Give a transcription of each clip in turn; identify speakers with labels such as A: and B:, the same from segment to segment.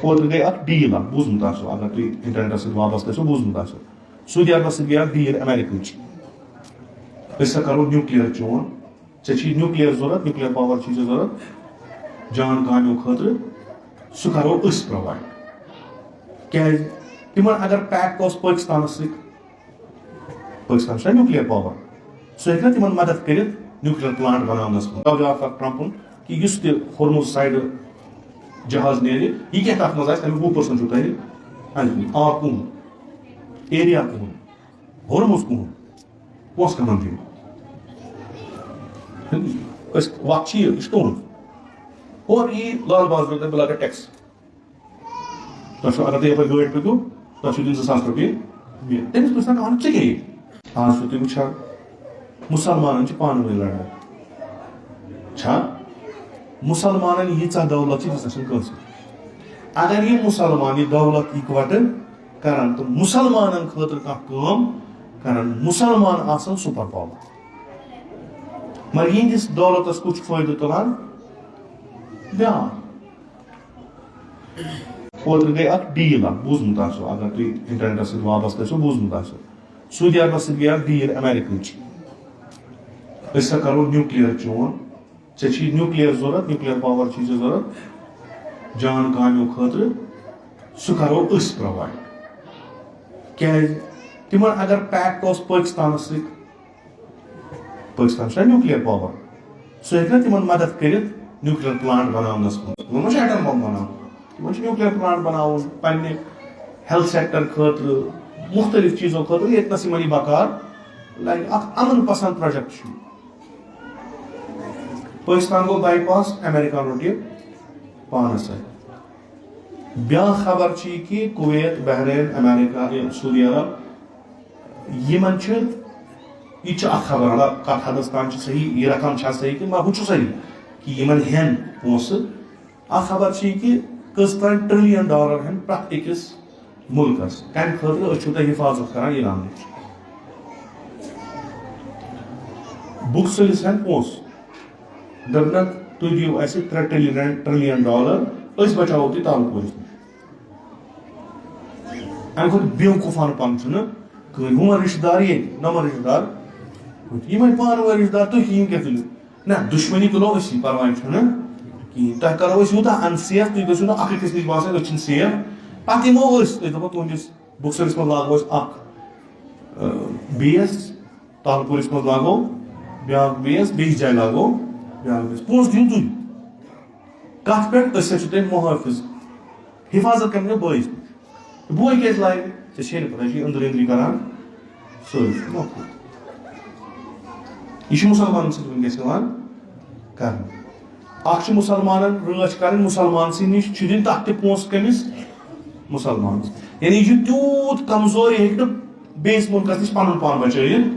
A: اوتر گئی اکھ ڈیل اکھ بوزمت آسو اگر تُہۍ انٹرنیٹس سۭتۍ وابستہٕ ٲسِو بوزمت آسو سعودی عربس سۭتۍ گٔے اکھ ڈیل امریکہٕچ أسۍ ہسا کرو نیوکلیر چون ژےٚ چھی نیوکلیر ضوٚرتھ نیوکلیر پاور چھی ژےٚ ضوٚرتھ جان کامیو خٲطرٕ سُہ کرو أسۍ پرووایڈ کیازِ تِمن اگر پیک اوس پٲکِستانس سۭتۍ پٲکِستان چھُنہ نیوکلیر پاور سُہ ہیٚکہِ نا تِمن مدد کٔرِتھ نیوکلیر پلانٹ بناونس منٛز بیاکھ اکھ ٹرمپُن کہِ یُس تہِ ہورمُز سایڈٕ جہاز نیرِ یہِ کیٛاہ تتھ منٛز آسہِ تمیُک 20% چھُو تۄہہِ أنٛدۍ آب کُہُنٛد ایریا کُہُنٛد ہورمُز کُہُنٛد پونٛسہٕ کٕمن دِنۍ أسۍ وقت چھِ یہِ چھُ تُہُنٛد اور یی لال بازرٕ تۄہہِ بہٕ لاگہٕ ٹیکس تۄہہِ چھُو اگر تُہۍ یپٲرۍ گٲڑۍ پٔکِو تۄہہِ چھُو دیُن 2000 رۄپیہِ تٔمِس پرٛژھنا کانٛہہ ژٕ کیٛاہ ییٚتہِ آز چھُو تُہۍ وٕچھان مُسلمانن چھِ پانہٕ ؤنۍ لڑٲے چھا مُسلمانن ییٖژاہ دولت چھِ تیٖژاہ چھنہٕ کٲنٛسہِ اگر یہِ مُسلمان یہِ دولت اِکوٹہٕ کرن تہٕ مُسلمانن خٲطرٕ کانٛہہ کٲم کرن مُسلمان آسن سُپر پاور مگر یِہنٛدِس دولتس کُس چھُ فٲیدٕ تُلان بیاکھ اوترٕ گٔے اکھ ڈیل اکھ بوٗزمُت آسو اگر تُہۍ انٹرنیٹس سۭتۍ وابستہٕ ٲسِو بوٗزمُت آسو سعودی عربس سۭتۍ گٔے اکھ ڈیل امریکہٕچ أسۍ ہسا کرو نیوکلیر چون ژےٚ چھی نیوکلیر ضوٚرتھ نیوکلیر پاور چھی ژےٚ ضوٚرتھ جان کامیو خٲطرٕ سُہ کرو أسۍ پرووایڈ کیازِ تِمن اگر پیک اوس پٲکِستانس سۭتۍ پٲکِستان چھُنہ نیوکلیر پاور سُہ ہیٚکہِ نا تِمن مدد کٔرِتھ نیوکلیر پلانٹ بناونس منٛز تِمن ما چھُ ایٹم بم بناوُن تِمن چھُ نیوکلیر پلانٹ بناوُن پننہِ ہیلتھ سیکٹر خٲطرٕ مختلف چیٖزو خٲطرٕ ییٚتنس یِمن یہِ بکار لگہِ اکھ امن پسند پروجیکٹ چھُ پٲکِستان گوٚو بائی پاس امریکہ روٚٹ یہِ پانس سۭتۍ بیاکھ خبر چھِ یہِ کہِ کویت بحرین امریکہ سعودی عرب یِمن چھِ یہِ چھِ اکھ خبر مطلب کتھ حدس تام چھِ صحیح یہِ رقم چھا صحیح کِنہٕ مگر ہُہ چھُ صحیح کہِ یِمن ہٮ۪ن پونٛسہٕ اکھ خبر چھِ یہِ کہِ کٔژتام $1 ٹریلین ہٮ۪ن پرٛٮ۪تھ أکِس مُلکس کمہِ خٲطرٕ أسۍ چھِو تۄہہِ حِفاظت کران ایرانٕچ بُک سٔلِس ہٮ۪ن پونٛسہٕ دپنکھ تُہۍ دِیِو اَسہِ $3 ٹریلین أسۍ بچاوو تُہۍ تالپورِس نِش امہِ کھۄتہٕ بیوقوٗفانہٕ پن چھُنہٕ کٕہٕنۍ ہُمن رِشتہٕ دار ییٚتہِ نمن رِشتہٕ دار یِمے پانہٕ ؤنۍ رِشتہٕ دار تُہۍ یِم کیٛاہ تُلِو نہ دُشمنی تُلو أسی پرواے چھُنہٕ کِہیٖنۍ تۄہہِ کرو أسۍ یوٗتاہ انسیف تُہۍ گٔژھِو نہٕ اکھ أکِس نِش باسان أسۍ چھِنہٕ سیف پتہٕ یِمو أسۍ دپو تُہنٛدِس بُک سٔلِس منٛز لاگو أسۍ اکھ بیس تالپورِس منٛز لاگو بیاکھ بیس بیٚیِس جایہِ لاگو بیاکھ بیس پونٛسہٕ دِیِو تُہۍ کتھ پٮ۪ٹھ أسۍ چھِ تۄہہِ محٲفِظ حِفاظت کرنہٕ بٲیِس نِش بوے کیازِ لاگہِ ژےٚ چھے نہٕ پتہ یہِ چھُ أنٛدرٕ أنٛدری کران سٲری چھُ مۄکُل یہِ چھُ مُسلمانن سۭتۍ وٕنکیٚس یِوان کرنہٕ اکھ چھُ مُسلمانن رٲچھ کرٕنۍ مُسلمانسٕے نِش چھُ دِنۍ تتھ تہِ پونٛسہٕ کٔمِس مُسلمانس یعنی یہِ چھُ تیوٗت کمزور یہِ ہیٚکہِ نہٕ بیٚیِس مُلکس نِش پنُن پان بچٲیِتھ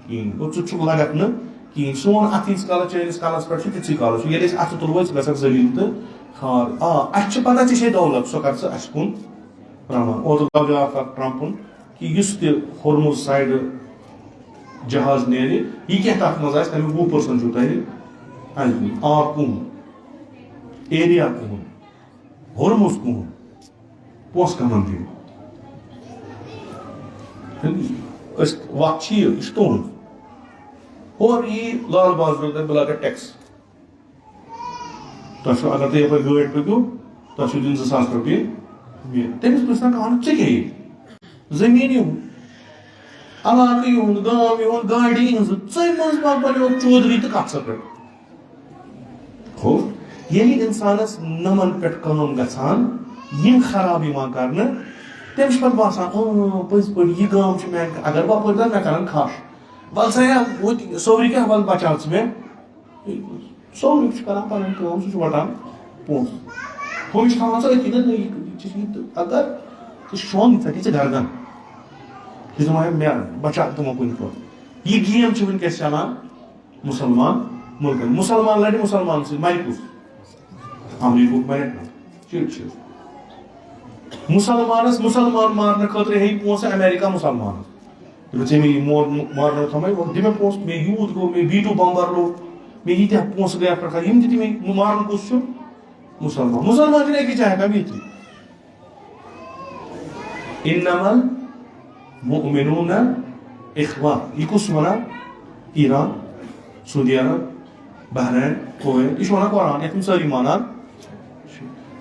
A: کِہیٖنۍ گوٚو ژٕ چھُکھ لگکھ نہٕ کِہیٖنۍ سون اتھ ییٖتِس کالس چٲنِس کالس پٮ۪ٹھ چھُ تِتسٕے کالس چھُ ییٚلہِ أسۍ اتھٕ تُلوے ژٕ گژھکھ ذلیٖل تہٕ خار اسہِ چھِ پتہ ژےٚ چھے دولت سۄ کر ژٕ اسہِ کُن رَوان اوترٕ گوٚو بیاکھ اکھ ٹرمپُن کہِ یُس تہِ ہورمُز سایڈٕ جہاز نیرِ یہِ کیٛاہ تتھ منٛز آسہِ تمیُک 20% چھُو تۄہہِ أنٛدۍ آب کُہُنٛد ایریا کُہُنٛد ہورمُز کُہُنٛد پونٛسہٕ کٕمن دِنۍ أسۍ وقت چھِ یہِ چھُ تُہُنٛد اور یی لال بازرٕ تۄہہِ بہٕ لاگہٕ ٹیکس تۄہہِ چھُو اگر تُہۍ یپٲرۍ گٲڑۍ پٔکِو تۄہہِ چھُو دیُن 2000 رۄپیہِ تٔمِس پرٛژھنا کانٛہہ ژٕ کیٛاہ ییٚتہِ زٔمیٖن یِہُنٛد علاقہٕ یِہُنٛد گام یِہُنٛد گاڑِ یِہٕنٛزٕ ژٕ منٛز ما بنیوکھ چودھری تہٕ کتھ سا پٮ۪ٹھ ہو ییٚلہِ اِنسانس نمن پٮ۪ٹھ کٲم گژھان یِم خراب یِوان کرنہٕ تٔمِس چھُ پتہٕ باسان پٔزۍ پٲٹھۍ یہِ گام چھُ میانہِ اگر بہٕ اپٲرۍ درٛاس مےٚ کرن کھش ول سا یا ہُتہِ سورُے کینٛہہ ول بچاو ژٕ مےٚ سورُے چھُ کران پنٕنۍ کٲم سُہ چھُ وٹان پونٛسہٕ ہُم چھِ تھاوان سۄ أتھی نہٕ اگر ژٕ شۄنٛگ ژَٹی ژےٚ گردن یہِ چھُ دپان مےٚ بچاو تِمو کُنہِ پٲٹھۍ یہِ گیم چھِ وٕنکیٚس چلان مُسلمان مُلکن مُسلمان لڑِ مُسلمان سۭتۍ مرِ کُس امریٖکہُک مرِ چِڑ چھِ مُسلمانس مُسلمان مارنہٕ خٲطرٕ ہیٚیہِ پونٛسہٕ امریکہ مُسلمانس ژےٚ مےٚ یہِ مارنو تھامے دِ مےٚ پونٛسہٕ مےٚ یوٗت گوٚو مےٚ B2 بمبر لوٚگ مےٚ ییٖتیاہ پونٛسہٕ گٔے اتھ پٮ۪ٹھ یِم دِتۍ مےٚ مارُن کُس چھُ مُسلمان مُسلمان چھِنہٕ أکِس جایہِ ہٮ۪کان بِہتھٕے انما المؤمنون اخوہ. یہ کس ونان؟ ایران، سعودی عرب، بحرین، کویت. یہ ونان قرآن یتھ ساری مانان.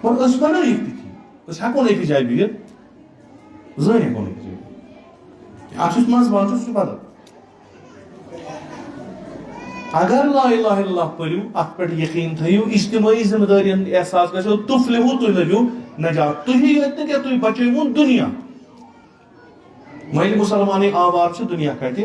A: اور اس بنائیک تھی اس ہیکو نہ أکِس جایہِ بِہِتھ زٕہٕنۍ ہیکو نہٕ أکِس جایہِ بِہِتھ. اکھ یُس منٛزباگ چھُ سُہ چھُ بدل. اگر لا الہ الا اللہ پٔرِو اتھ پٮ۪ٹھ یقین تھٲیِو اجتماعی ذمہ دارین احساس گژھیو تُفلِحو تُہۍ لٔبِو نجات. تُہی یوت نہٕ کینٛہہ تُہۍ بچٲیوُن دُنیا. وۄنۍ مسلمانٕے آوار چھِ دُنیا کتہِ؟